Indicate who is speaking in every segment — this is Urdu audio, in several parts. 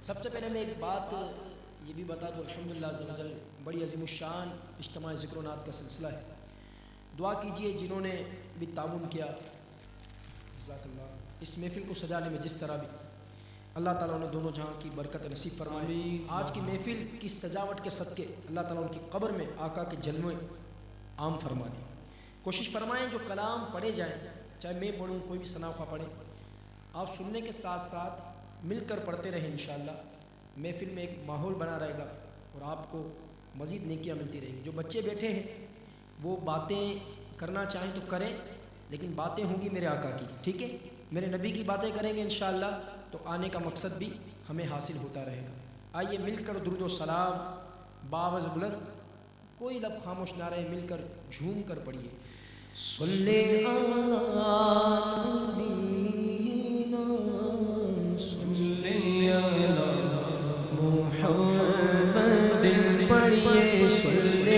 Speaker 1: سب سے پہلے میں ایک بات یہ بھی بتا دوں، الحمدللہ عز و جل بڑی عظیم الشان اجتماع ذکر و نعت کا سلسلہ ہے. دعا کیجئے جنہوں نے بھی تعاون کیا، جزاک اللہ، اس محفل کو سجانے میں جس طرح بھی اللہ تعالیٰ نے دونوں جہاں کی برکت نصیب فرمائے. آج کی محفل کی سجاوٹ کے صدقے اللہ تعالیٰ ان کی قبر میں آقا کے جلوے عام فرما دیں. کوشش فرمائیں جو کلام پڑھے جائیں، چاہے میں پڑھوں کوئی بھی ثناء پڑھے، آپ سننے کے ساتھ ساتھ مل کر پڑھتے رہیں. انشاءاللہ محفل میں ایک ماحول بنا رہے گا اور آپ کو مزید نیکیاں ملتی رہیں گی. جو بچے بیٹھے ہیں وہ باتیں کرنا چاہیں تو کریں، لیکن باتیں ہوں گی میرے آقا کی، ٹھیک ہے؟ میرے نبی کی باتیں کریں گے انشاءاللہ تو آنے کا مقصد بھی ہمیں حاصل ہوتا رہے گا. آئیے مل کر درود و سلام باوز بلند، کوئی لب خاموش نہ رہے، مل کر جھوم کر پڑھیے. صلی محمد پڑھیے، صلی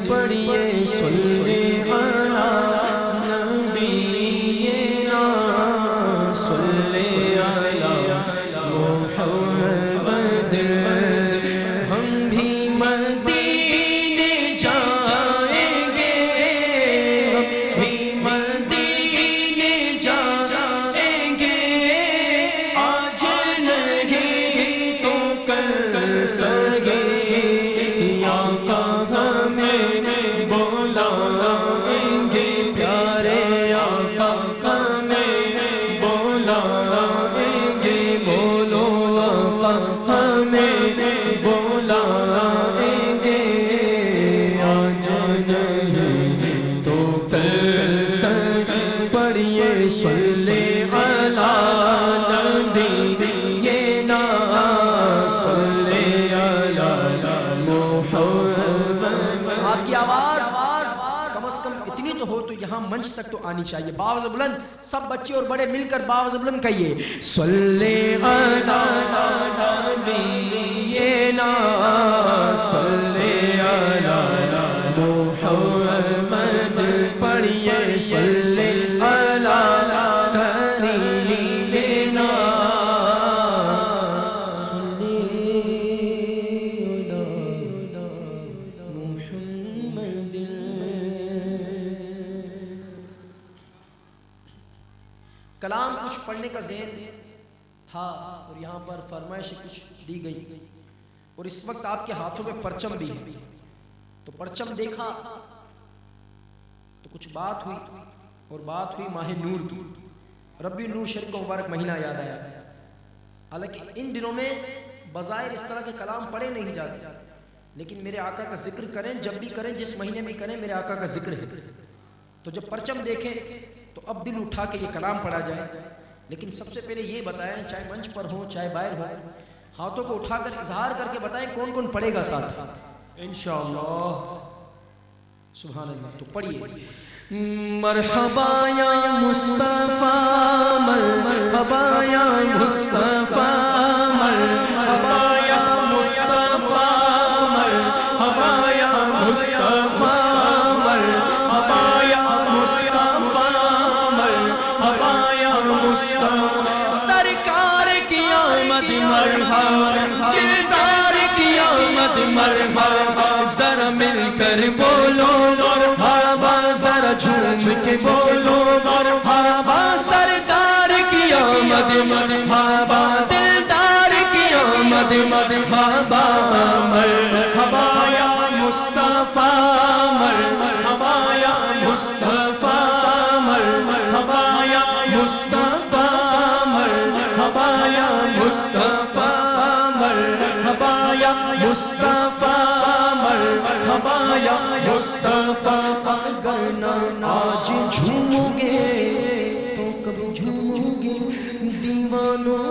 Speaker 1: پڑھیے، صلی علی نبینا، صلی علی محمد. ہم بھی مدینے جائیں گے، ہم بھی مدینے جائیں گے، آج نہیں تو کل سگے آقا ہمیں بلائیں گے، پیارے آقا ہمیں بلائیں گے. بولو آقا ہمیں بلائیں گے، آج نہیں تو کل سگ. پڑھیے صلی علی نبینا، صلی علی محمد. آپ کی آواز کم از کم اتنی تو ہو تو یہاں منچ تک تو آنی چاہیے. باوز بلند سب بچے اور بڑے مل کر باوز بلند کہیے، صلی علی نبینا، صلی علی محمد. پڑھیے صلی علی کریمنا، صلی علی محمد. کلام کچھ پڑھنے کا ذہن تھا اور یہاں پر فرمائش کچھ دی گئی، اور اس وقت آپ کے ہاتھوں میں پرچم بھی ہے. تو پرچم دیکھا تو کچھ بات ہوئی، اور بات ہوئی ماہ نور کی. ربیع النور شریف کا مبارک مہینہ یاد آیا. حالانکہ ان دنوں میں بظاہر اس طرح کے کلام پڑھے نہیں جاتے، لیکن میرے آقا کا ذکر کریں، جب بھی کریں، جس مہینے میں کریں، میرے آقا کا ذکر ہے. تو جب پرچم دیکھیں تو اب دل اٹھا کے یہ کلام پڑھا جائے. لیکن سب سے پہلے یہ بتائیں، چاہے منچ پر ہوں چاہے باہر ہوں، ہاتھوں کو اٹھا کر اظہار کر کے بتائیں کون کون پڑھے گا ساتھ انشاءاللہ. سبحان اللہ. تو پڑھیے، مرحبا یا مصطفیٰ، مرحبا یا مصطفیٰ، مرحبا یا مصطفیٰ، مرحبا یا مصطفیٰ، مرحبا یا مصطفیٰ، مرحبا یا مصطفیٰ. سرکار کی آمد مرحبا، دلدار کی آمد مرحبا. ذرا مل کر بولو مرحبا، ذرا جھوم کے بولو مرحبا. سردار کی آمد مرحبا، دلدار کی آمد مرحبا. مرحبا یا مصطفیٰ، مرحبا یا مصطفیٰ، مرحبا یا مصطفیٰ، مرحبا یا مصطفیٰ، مرحبا یا مصطفیٰ، مرحبا یا مصطفیٰ. اگر نہ آج جھومو گے تو کبھی جھومو گے دیوانوں.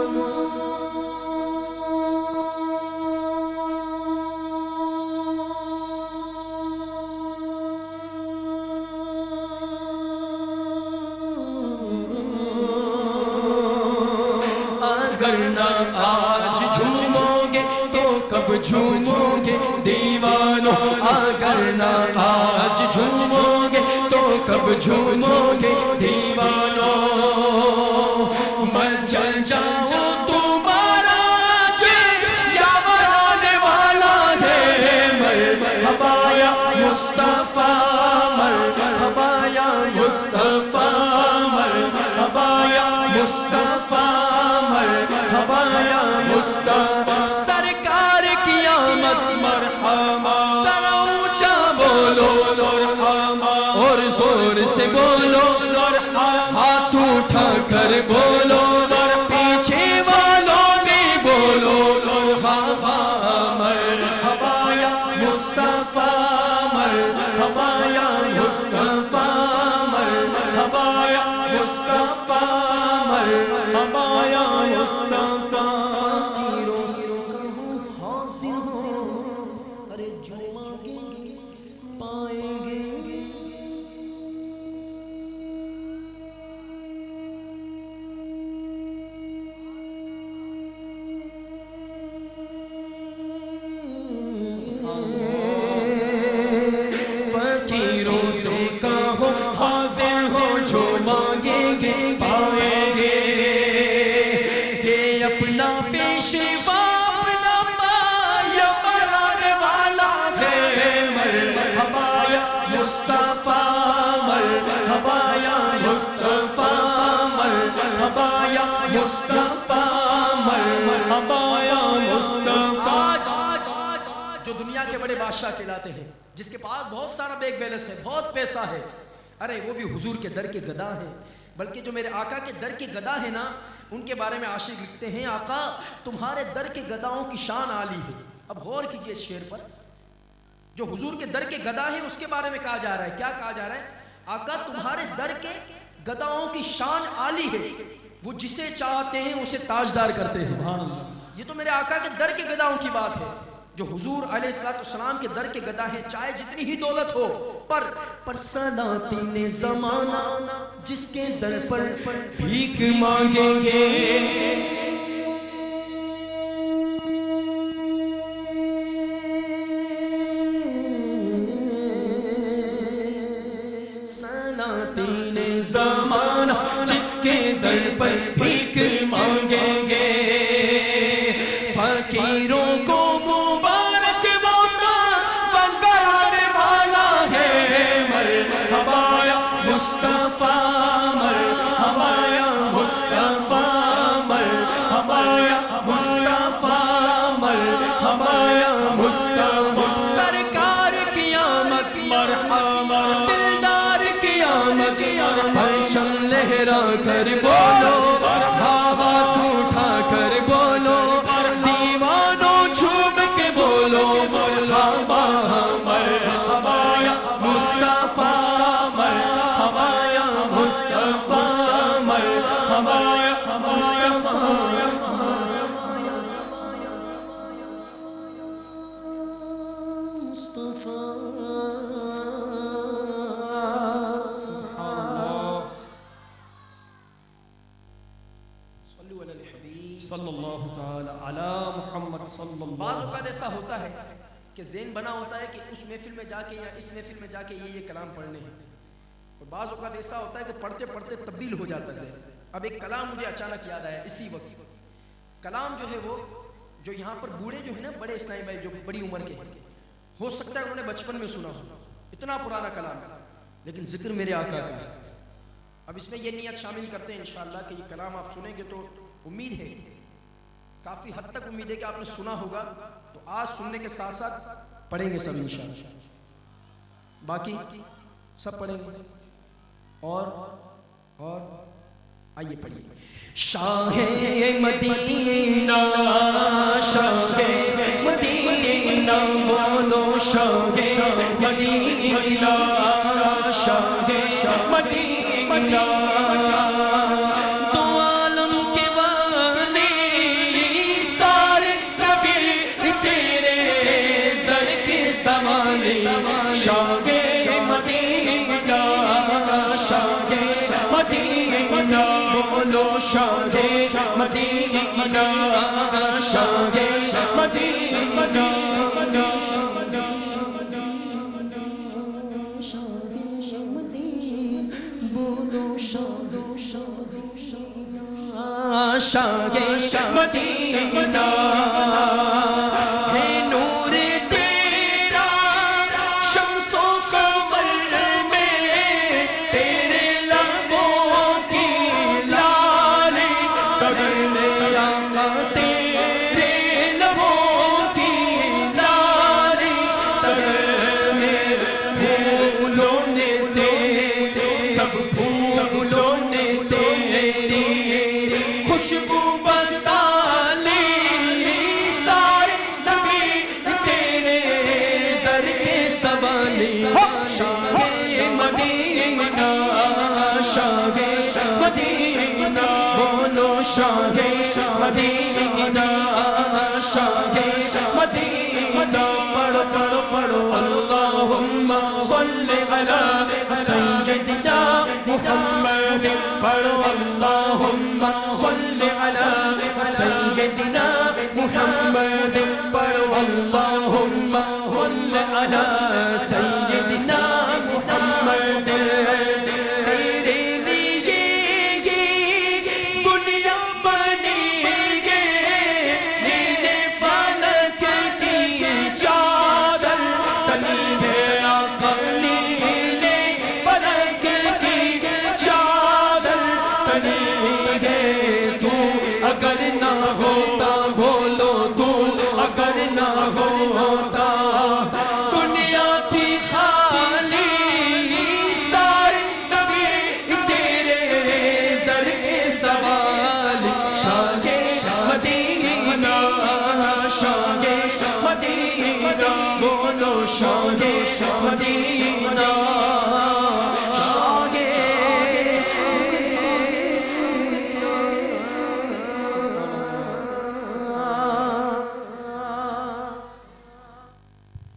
Speaker 1: اگر نہ آج جھومو گے تو کب جھومو گے دیوانوں. اگر نہ آج جھومو کب جھومو گے دیوانوں میں چل جاؤں تمہارا یا بنانے والا ہے مرحبا یا مصطفیٰ مرحبا یا مصطفیٰ مرحبا یا مصطفیٰ مرحبا یا مصطفیٰ سرکار کی آمد مرحبا سر اونچا بولو اور زور سے بولو ہاتھ اٹھا کر بولو پیچھے والوں بھی بولو مرحبا یا مصطفیٰ مرحبا یا مصطفیٰ مرحبا یا مصطفیٰ مرحبا یا مصطفیٰ فقیروں سے کہوں حاضر ہوں ارے جو مانگیں گے پائیں گے فقیروں سے کہو حاضر ہو جو مانگیں گے پائیں گے کہ اپنا پیشوا اپنا پایا بنانے والا ہے مرحبا یا مصطفیٰ مرحبا یا مصطفیٰ مرحبا یا مصطفیٰ مرحبا یا مصطفیٰ جو دنیا کے بڑے بادشاہ کہلاتے ہیں جس کے پاس بہت سارا بیگ بیلنس ہے بہت پیسہ ہے ارے وہ بھی حضور کے در کے گدا ہیں بلکہ جو میرے آقا کے در کے گدا ہے نا ان کے بارے میں عاشق لکھتے ہیں آقا تمہارے در کے گداؤں کی شان عالی ہے اب غور کیجئے اس شعر پر جو حضور کے در کے گدا ہے اس کے بارے میں کہا جا رہا ہے کیا کہا جا رہا ہے آقا تمہارے در کے گداؤں کی شان عالی ہے وہ جسے چاہتے ہیں اسے تاجدار کرتے ہیں یہ تو میرے آقا کے در کے گداؤں کی بات ہے جو حضور علیہ السلام کے در کے گدا ہیں چاہے جتنی ہی دولت ہو پر سلاطین زمانہ جس کے سر پر بھیک مانگیں گے سلاطین زمانہ جس کے در پر بھیک مانگیں گے فقیروں کو مبارک موتا بنانے والا ہے مرحبا یا مصطفیٰ مرحبا یا مصطفیٰ مرحبا یا مصطفیٰ مرحبا یا مصطفیٰ سرکار کی آمد مرحبا دلدار کی آمد پرچم لہرا کر بولو ہاتھ اٹھا کر بولو دیوانوں جھوم کے بولو مرحبا مرحبا یا مصطفیٰ مرحبا یا مصطفیٰ مرحبا یا مصطفیٰ
Speaker 2: صلی اللہ تعالی علی محمد صلی اللہ
Speaker 1: بعض اوقات ایسا ہوتا ہے کہ ذہن بنا ہوتا ہے کہ اس محفل میں جا کے یا اس محفل میں جا کے یہ کلام پڑھنے ہیں اور بعض اوقات ایسا ہوتا ہے کہ پڑھتے پڑھتے تبدیل ہو جاتا ہے ذہن اب ایک کلام مجھے اچانک یاد آیا اسی وقت کلام جو ہے وہ جو یہاں پر بوڑھے جو ہیں نا بڑے اسلامی بھائی جو بڑی عمر کے ہو سکتا ہے انہوں نے بچپن میں سنا ہو اتنا پرانا کلام ہے لیکن ذکر میرے آقا کا ہے اب اس میں یہ نیت شامل کرتے ہیں انشاءاللہ کہ یہ کلام آپ سنیں گے تو امید ہے کافی حد تک امید ہے کہ آپ نے سنا ہوگا تو آج سننے کے ساتھ ساتھ پڑھیں گے سب انشاءاللہ باقی سب پڑھیں گے اور آئیے پڑھیے شاہ مدینہ شاہ مدینہ بولو شاہ مدینہ شاہ مدینہ شاہ مدینہ شاہ مدینہ بولو شاہ مدینہ شاہ مدینہ شاہ مدینہ بولو شاہ مدینہ ہے نور تیرا شمس و قمر میں تیرے لبوں کی لالی سگر میں آقا تیرے لبوں کی لالی سگر میں پھولوں نے تیرے سب پھولوں نے تیری خوشبو بسالی سارے نبی تیرے در کے سوالی شاہ مدینہ شاہ مدینہ بولو شاہ مدینہ شاہ مدینہ پڑھو پڑھو پڑھو اللہم صلی علی سیدنا محمد پڑھو اللہم صلی علی سیدنا محمد پڑھو اللہم صلی علی سیدنا محمد تیرے لیے دنیا بنی گے نیلے فلک کی چادر تنی ہے آقا نیلے فلک کی چادر تنی ہے تو اگر نہ ہوتا بولو تو اگر نہ ہوتا دنیا کی خالی سارے نبی تیرے در کے سوال شاہ مدینہ شاہ مدینہ بولو شاہ مدینہ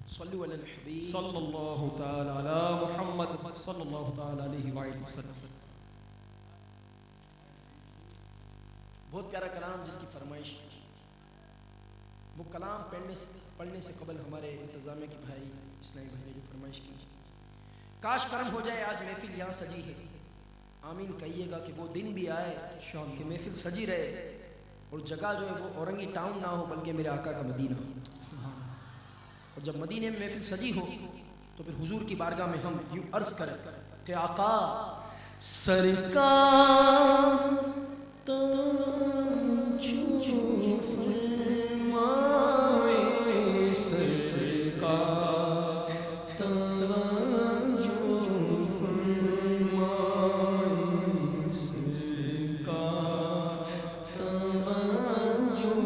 Speaker 1: صلو علی الحبیب
Speaker 2: صلی اللہ تعالی علی محمد صلی اللہ تعالی علیہ وآلہ وسلم.
Speaker 1: بہت پیارا کلام جس کی فرمائش وہ کلام پڑھنے سے قبل ہمارے انتظامیہ کی بھائی اسلامی بھائی نے جو فرمائش کی کاش کرم ہو جائے آج محفل یہاں سجی ہے آمین کہیے گا کہ وہ دن بھی آئے کہ محفل سجی رہے اور جگہ جو ہے وہ اورنگی ٹاؤن نہ ہو بلکہ میرے آقا کا مدینہ ہو اور جب مدینے میں محفل سجی ہو تو پھر حضور کی بارگاہ میں ہم یوں عرض کریں کہ آقا سرکار توجہ فرمائے سرکار توجہ فرمائے سرکار توجہ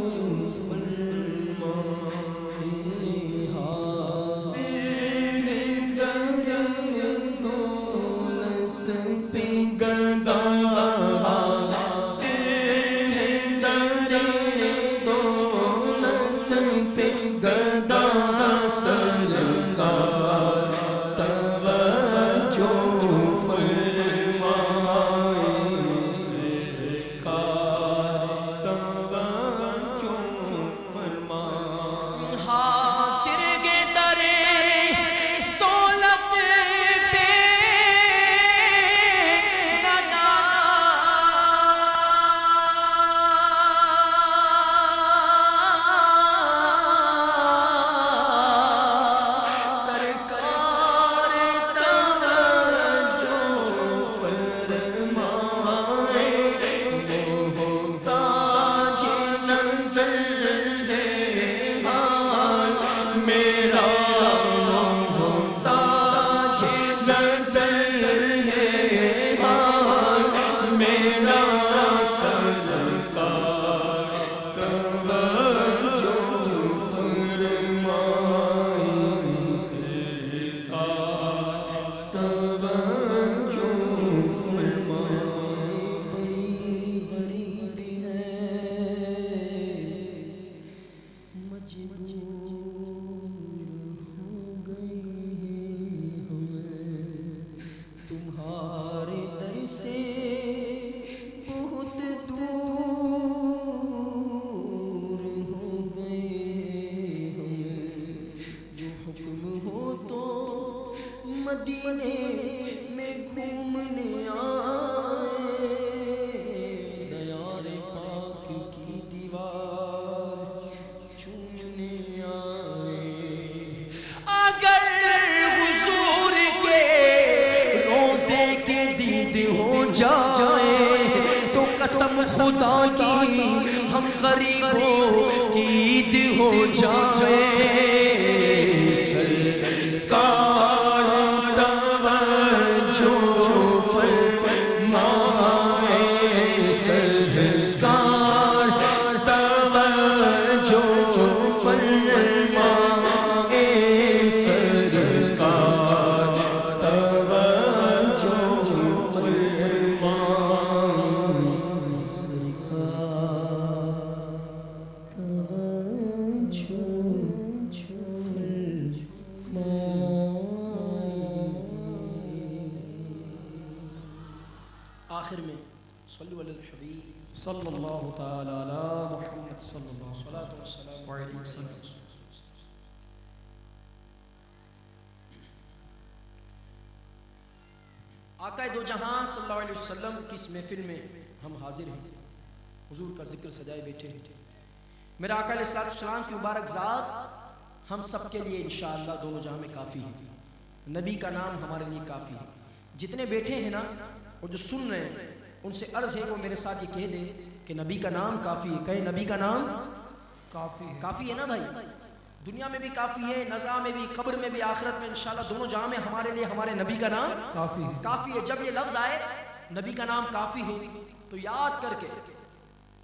Speaker 1: مدینے میں گھومنے کے دید ہو جائے تو قسم خدا کی ہم غریبوں کی عید ہو جائے سرکار توجہ فرمائے سرکار توجہ فرمائے سرکار توجہ فرمائے آخر میں صلو علی الحبیب
Speaker 2: صلی اللہ تعالی علی محمد صلی اللہ علیہ وسلم.
Speaker 1: آقا دو جہاں صلی اللہ علیہ وسلم کی اس محفل میں ہم حاضر ہیں، حضور کا ذکر سجائے بیٹھے ہیں. میرا آقا علیہ السلام کی مبارک ذات ہم سب کے لیے انشاءاللہ دونوں جہاں میں کافی ہے. نبی کا نام ہمارے لیے کافی ہے. جتنے بیٹھے ہیں نا اور جو سن رہے ہیں ان سے عرض ہے وہ میرے ساتھ یہ کہہ دیں کہ نبی کا نام کافی ہے. کہیں نبی کا نام کافی ہے نا بھائی. دنیا میں بھی کافی ہے، نزا میں بھی، قبر میں بھی، آخرت میں انشاءاللہ دونوں جہاں میں ہمارے لیے ہمارے نبی کا نام کافی ہے. جب یہ لفظ آئے نبی کا نام کافی ہے تو یاد کر کے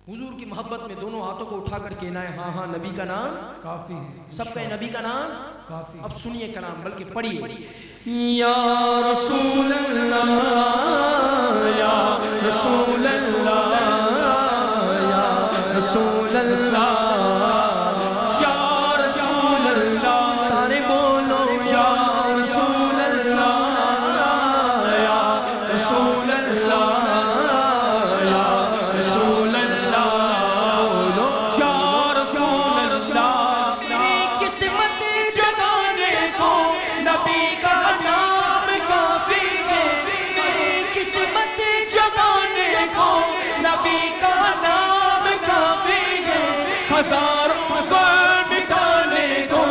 Speaker 1: حضور کی محبت میں دونوں ہاتھوں کو اٹھا کر کہنا ہے ہاں ہاں نبی کا نام
Speaker 2: کافی ہے.
Speaker 1: سب کا نبی کا نام
Speaker 2: کافی.
Speaker 1: اب سنیے کلام بلکہ پڑھیے. یا رسول اللہ یا رسول اللہ یا رسول اللہ یا رسول اللہ سارے بولو یا رسول اللہ یا رسول اللہ یا رسول اللہ بولو یا رسول اللہ. میری قسمت جگانے کو نبی کا نام کافی ہے. میری قسمت جگانے کو نبی کا نام کافی ہے. ہزاروں کو مٹانے کو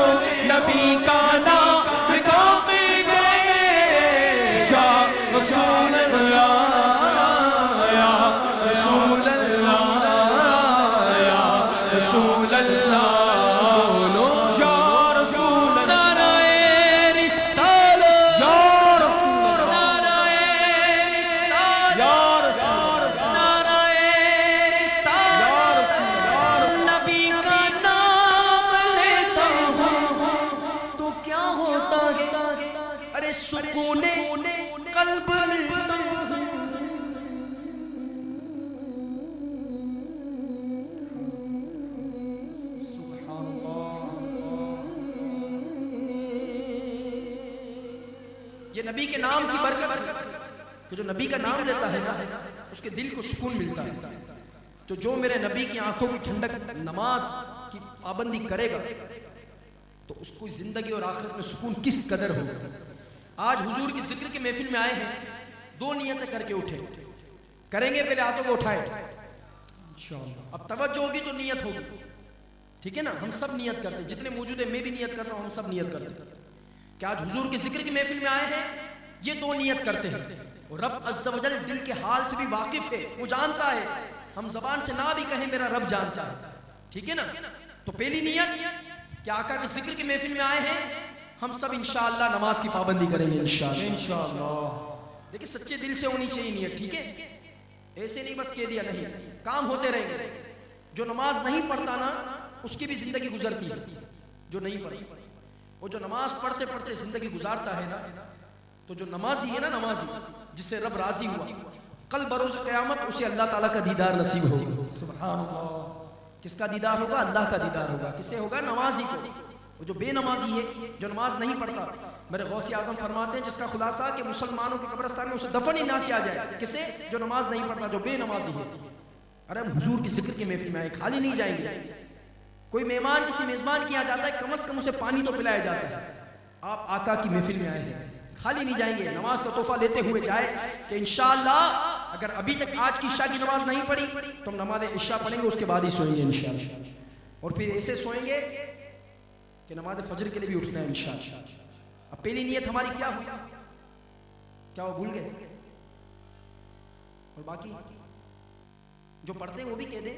Speaker 1: نبی کا نام کافی ہے. یا رسول اللہ یا رسول اللہ یا رسول اللہ بولو یا رسول اللہ. نعرہ رسالت یا رسول اللہ. نعرہ رسالت نعرہ رسالت. نبی کا نام لیتا ہوں تو کیا ہوتا ہے؟ ارے سکون قلب ملتا ہے.
Speaker 2: سبحان اللہ.
Speaker 1: یہ نبی کے نام کی برکت کہ جو نبی کا نام لیتا ہے نا اس کے دل کو سکون ملتا ہے. تو جو میرے نبی کی آنکھوں کی ٹھنڈک نماز کی پابندی کرے گا تو اس کو زندگی اور آخرت میں سکون کس قدر ہوگا. آج حضور کی ذکر کے محفل میں آئے ہیں، دو نیتیں کر کے اٹھے. کریں گے پہلے ہاتھوں کو اٹھائے انشاءاللہ. اب توجہ ہوگی تو نیت ہوگی. ٹھیک ہے نا؟ ہم سب نیت کرتے ہیں، جتنے موجود ہیں میں بھی نیت کرتا ہوں، ہم سب نیت کرتے ہیں کہ آج حضور کی ذکر کی محفل میں آئے ہیں. یہ دو نیت کرتے ہیں اور رب عز و جل دل کے حال سے بھی واقف ہے، وہ جانتا ہے. ہم زبان سے نہ بھی کہیں میرا رب جانتا ہے. ٹھیک ہے نا؟ تو پہلی نیت کہ آقا کی ذکر کی محفل میں آئے ہیں، ہم سب انشاءاللہ نماز کی پابندی کریں گے انشاءاللہ. دیکھیں سچے دل سے ہونی چاہیے نیت. ٹھیک ہے؟ ایسے نہیں بس کہہ دیا نہیں، کام ہوتے رہیں گے. جو نماز نہیں پڑھتا نا اس کی بھی زندگی گزرتی ہے. جو نہیں پڑھتا وہ جو نماز پڑھتے پڑھتے زندگی گزارتا ہے نا، تو جو نمازی ہے نا، نمازی جس سے رب راضی ہوا، کل بروز قیامت اسے اللہ تعالیٰ کا دیدار نصیب ہوگا.
Speaker 2: سبحان اللہ.
Speaker 1: کس کا دیدار ہوگا؟ اللہ کا دیدار ہوگا. کسے ہوگا؟ نمازی کو. وہ جو بے نمازی ہے، جو نماز نہیں پڑھتا، میرے غوث اعظم فرماتے ہیں جس کا خلاصہ کہ مسلمانوں کے قبرستان میں اسے دفن ہی نہ کیا جائے. کسے؟ جو نماز نہیں پڑھتا، جو بے نمازی ہے. ارے ہم حضور کی ذکر کے محفل میں آئے، خالی نہیں جائیں گے. کوئی مہمان کسی میزبان کیا جاتا ہے، کم از کم اسے پانی تو پلایا جاتا ہے. آپ آقا کی محفل میں آئے ہیں، خالی نہیں جائیں گے. نماز کا تحفہ لیتے ہوئے جائے کہ انشاءاللہ اگر ابھی تک آج کی عشاء کی نماز نہیں پڑھی تو ہم نماز عشاء پڑھیں گے، اس کے بعد ہی سوئیں گے انشاءاللہ. اور پھر ایسے سوئیں گے کہ نماز فجر کے لیے بھی اٹھنا ہے انشاءاللہ. اب پہلی نیت ہماری کیا ہوئی؟ کیا وہ بھول گئے؟ اور باقی جو پڑھتے ہیں وہ بھی کہہ دیں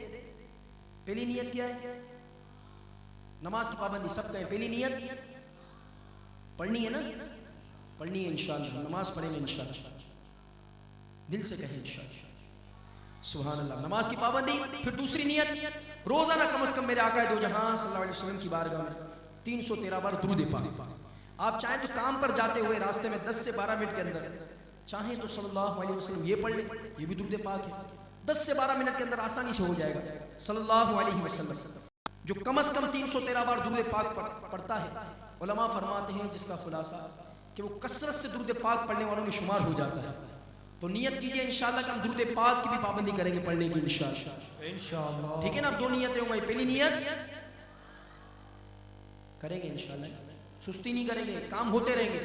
Speaker 1: پہلی نیت کیا ہے؟ نماز کی پابندی سب کہیں پہلی نیت پڑھنی ہے نا، پڑھنی ہے انشاءاللہ، نماز پڑھیں گے انشاءاللہ، دل سے کہیں انشاءاللہ سبحان اللہ، نماز کی پابندی۔ پھر دوسری نیت روزانہ کم از کم میرے آقا دو جہاں صلی اللہ علیہ وسلم کی بارگاہ میں 313 بار درود پاک۔ آپ چاہیں تو کام پر جاتے ہوئے راستے میں 10 سے 12 منٹ کے اندر چاہیں تو صلی اللہ علیہ وسلم یہ پڑھ لیں، یہ بھی درود پاک ہے، 10 سے 12 منٹ کے اندر آسانی سے ہو جائے گا صلی اللہ علیہ وسلم۔ جو کم از کم 313 بار درود پاک پڑھتا ہے، علماء فرماتے ہیں جس کا خلاصہ کہ وہ کثرت سے درود پاک پڑھنے والوں میں شمار ہو جاتا ہے۔ تو نیت کیجئے انشاءاللہ کہ ہم درود پاک کی بھی پابندی کریں گے پڑھنے کی انشاءاللہ، ٹھیک ہے نا؟ اب 2 نیتیں ہوں گئی، پہلی نیت کریں گے انشاءاللہ، سستی نہیں کریں گے، کام ہوتے رہیں گے،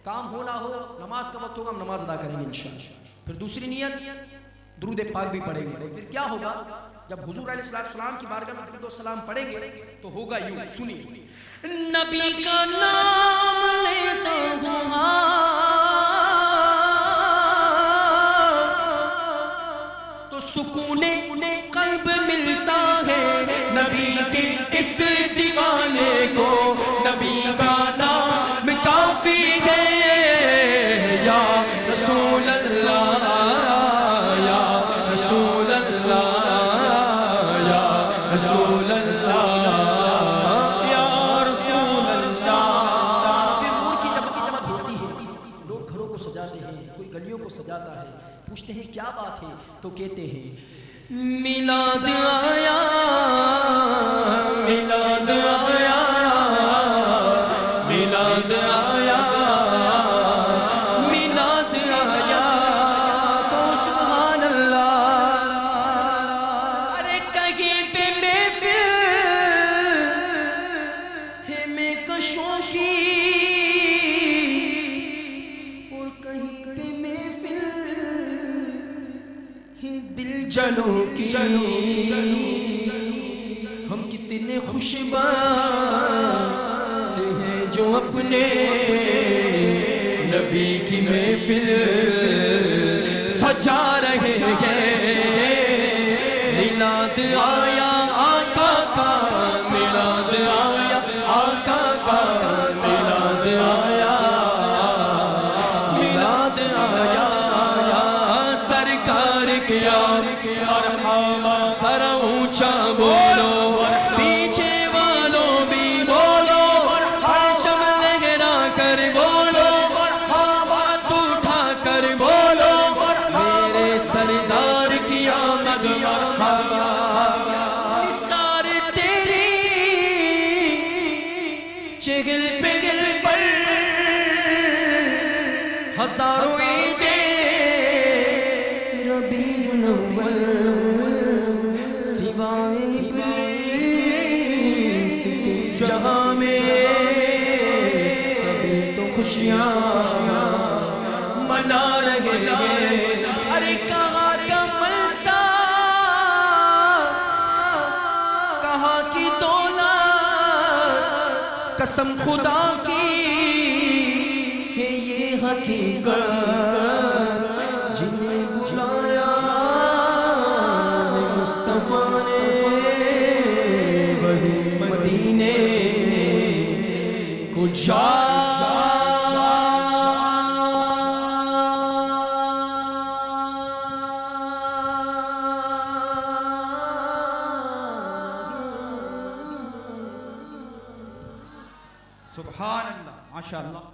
Speaker 1: کام ہو نہ ہو نماز کا وقت ہوگا ہم نماز ادا کریں گے انشاءاللہ۔ پھر دوسری نیت درود پاک بھی پڑھیں گے۔ پھر کیا ہوگا جب حضور علیہ السلام کی بارگاہ میں درود و سلام پڑھیں گے تو ہوگا یوں، سنیے، نبی کا نام لیتا ہوں تو سکون قلب ملتا ہے، نبی کے اس دیوانے کو نبی کا نام کافی ہے، یا رسول اللہ یا رسول اللہ یا رسول اللہ یا رسول اللہ۔ پھر نور کی جماعت ہوتی ہے، لوگ گھروں کو سجاتے ہیں، کوئی گلیوں کو سجاتا ہے، پوچھتے ہیں کیا بات ہے تو کہتے ہیں میلاد آیا میلاد آیا میلاد آیا میلاد آیا، تو سبحان اللہ۔ ارے کہیں پہ محفل ہے میں کشوں کی اور کہیں پہ محفل ہے دل جنوں کی، ہم کتنے خوش بخت ہیں جو اپنے نبی کی محفل سجا رہے ہیں۔ میلاد آیا آقا کا، میلاد آیا آقا کا، میلاد آیا میلاد آیا، سرکار کیا سر اونچا بولو، پیچھے والوں بھی بولو، پرچم لہرا کر بولو، ہاتھ اٹھا کر بولو، میرے سردار کی آمد مرحبا۔ نثار تیری چہل پگل پر ہزاروں عیدیں ربیع الاول، سوائے ابلیس کے جہاں میں سبھی تو خوشیاں منا رہے ہیں۔ ارے کہاں کا ملسا کہاں کی دولت، قسم خدا کی ہے یہ حقیقت، جنہیں بلایا مصطفیٰ نے وہی مدینے کو جا۔
Speaker 3: سبحان اللہ، ماشاءاللہ۔